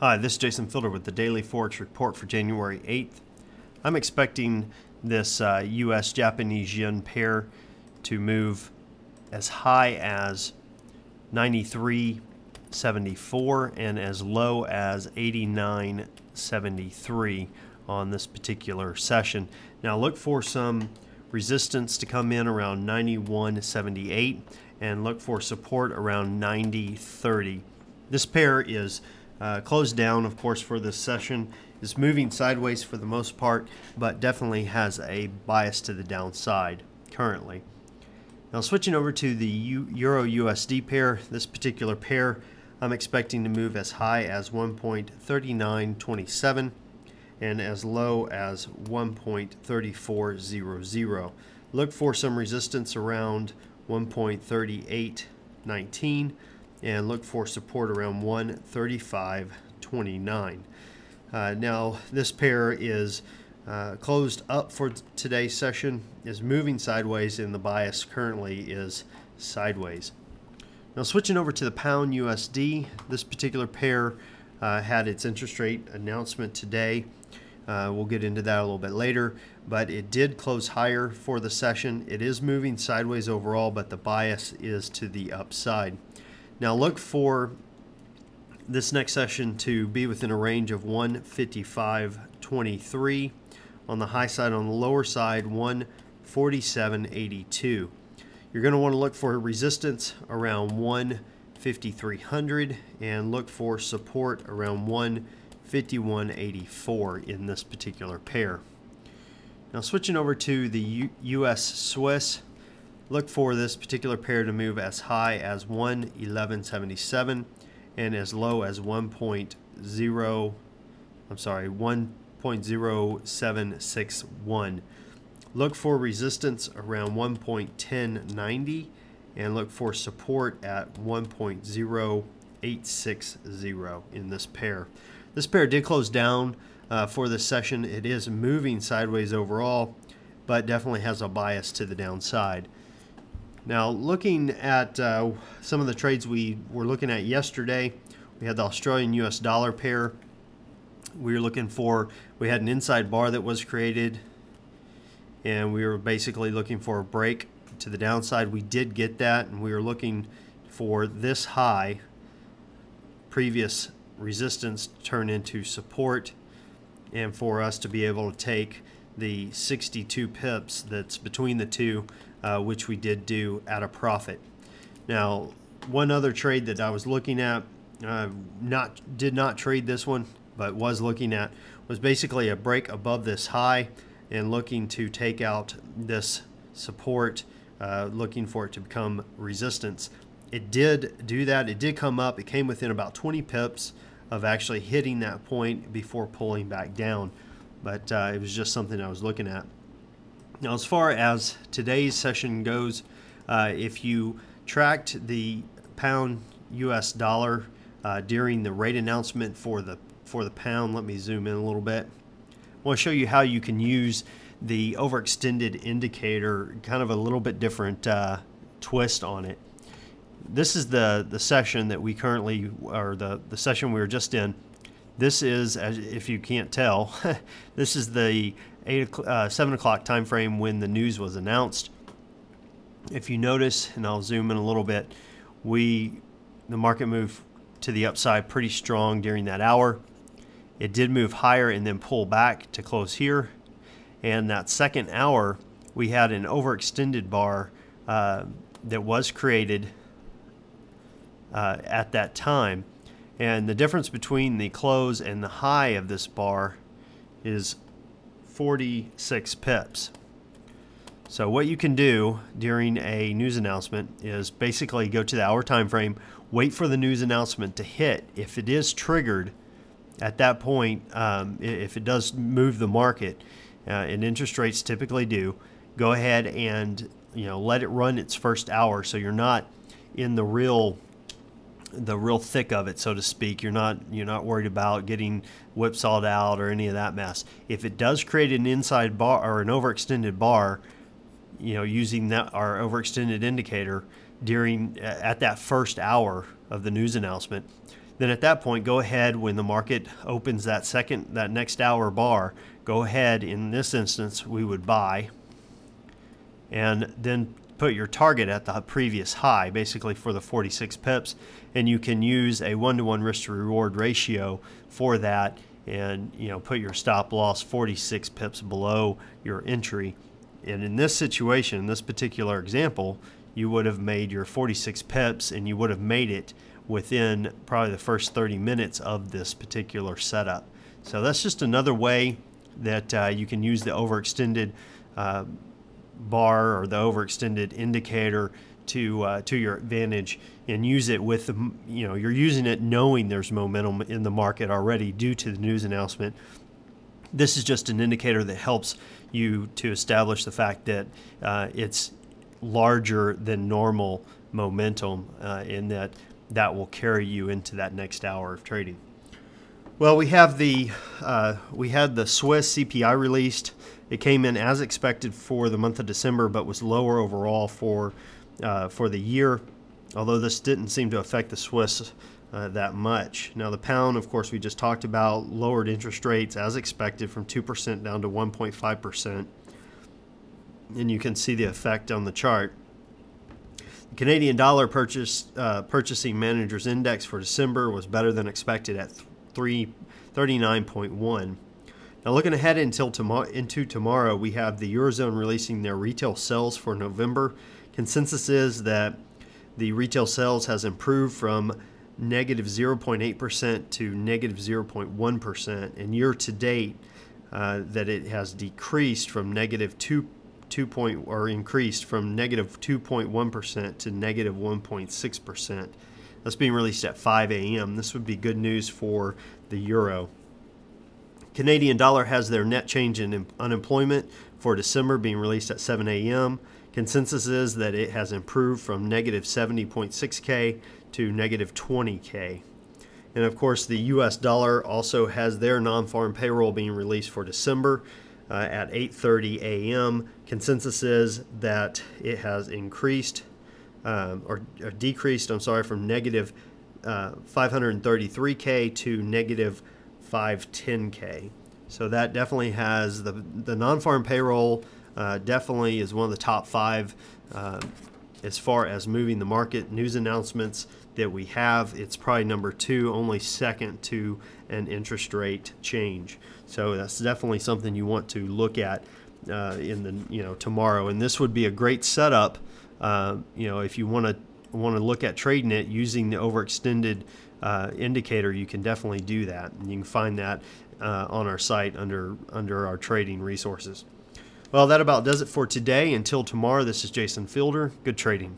Hi, this is Jason Fielder with the Daily Forex Report for January 8th. I'm expecting this US-Japanese yen pair to move as high as 93.74 and as low as 89.73 on this particular session. Now look for some resistance to come in around 91.78 and look for support around 90.30. This pair is closed down, of course, for this session. Is moving sideways for the most part, but definitely has a bias to the downside currently. Now switching over to the Euro-USD pair, this particular pair I'm expecting to move as high as 1.3927 and as low as 1.3400. Look for some resistance around 1.3819 and look for support around 135.29. Now this pair is closed up for today's session, is moving sideways, and the bias currently is sideways. Now switching over to the pound USD, this particular pair had its interest rate announcement today. We'll get into that a little bit later, but it did close higher for the session. It is moving sideways overall, but the bias is to the upside. Now look for this next session to be within a range of 155.23 on the high side, on the lower side 147.82. You're going to want to look for resistance around 15300 and look for support around 151.84 in this particular pair. Now switching over to the US Swiss, look for this particular pair to move as high as 111.77 and as low as 1.0761. Look for resistance around 1.1090 and look for support at 1.0860 in this pair. This pair did close down for this session. It is moving sideways overall, but definitely has a bias to the downside. Now looking at some of the trades we were looking at yesterday, we had the Australian US dollar pair. We had an inside bar that was created, and we were basically looking for a break to the downside. We did get that, and we were looking for this high, previous resistance, to turn into support, and for us to be able to take the 62 pips that's between the two, which we did do at a profit. Now, one other trade that I was looking at, did not trade this one, but was looking at, was basically a break above this high and looking to take out this support, looking for it to become resistance. It did do that. It did come up. It came within about 20 pips of actually hitting that point before pulling back down, but it was just something I was looking at. Now, as far as today's session goes, if you tracked the pound US dollar during the rate announcement for the pound, let me zoom in a little bit. I want to show you how you can use the overextended indicator, kind of a little bit different twist on it. This is the session that we currently, or the session we were just in. This is, as if you can't tell, this is the 7 o'clock time frame when the news was announced. If you notice, and I'll zoom in a little bit, the market moved to the upside pretty strong during that hour. It did move higher and then pull back to close here. And that second hour, we had an overextended bar that was created at that time. And the difference between the close and the high of this bar is 46 pips. So what you can do during a news announcement is basically go to the hour time frame, wait for the news announcement to hit. If it is triggered at that point, if it does move the market, and interest rates typically do, go ahead and let it run its first hour, so you're not in the real thick of it, so to speak. You're not worried about getting whipsawed out or any of that mess. If it does create an inside bar or an overextended bar, using our overextended indicator at that first hour of the news announcement, then at that point, go ahead when the market opens that next hour bar, go ahead, in this instance, we would buy, and then put your target at the previous high, basically for the 46 pips, and you can use a 1-to-1 risk to reward ratio for that, and put your stop loss 46 pips below your entry. And in this situation, in this particular example, you would have made your 46 pips, and you would have made it within probably the first 30 minutes of this particular setup. So that's just another way that you can use the overextended bar or the overextended indicator to your advantage, and use it with you're using it knowing there's momentum in the market already due to the news announcement. This is just an indicator that helps you to establish the fact that it's larger than normal momentum, in that will carry you into that next hour of trading. Well, we had the Swiss CPI released. It came in as expected for the month of December, but was lower overall for the year, although this didn't seem to affect the Swiss that much. Now, the pound, of course, we just talked about, lowered interest rates as expected from 2% down to 1.5%, and you can see the effect on the chart. The Canadian dollar purchasing managers index for December was better than expected at 39.1. Now, looking ahead into tomorrow, we have the Eurozone releasing their retail sales for November. Consensus is that the retail sales has improved from negative 0.8% to negative 0.1%, and year to date that it has decreased from negative increased from negative 2.1% to negative 1.6%. That's being released at 5 a.m. This would be good news for the euro. Canadian dollar has their net change in unemployment for December being released at 7 a.m. Consensus is that it has improved from negative 70.6K to negative 20K. And of course, the U.S. dollar also has their non-farm payroll being released for December at 8:30 a.m. Consensus is that it has increased or decreased, from negative 533K to negative 510K. So that definitely has the non-farm payroll definitely is one of the top 5 as far as moving the market news announcements that we have. It's probably number 2, only second to an interest rate change. So that's definitely something you want to look at in the tomorrow. And this would be a great setup. If you want to look at trading it using the overextended indicator, you can definitely do that. And you can find that on our site under our trading resources. Well, that about does it for today. Until tomorrow, this is Jason Fielder. Good trading.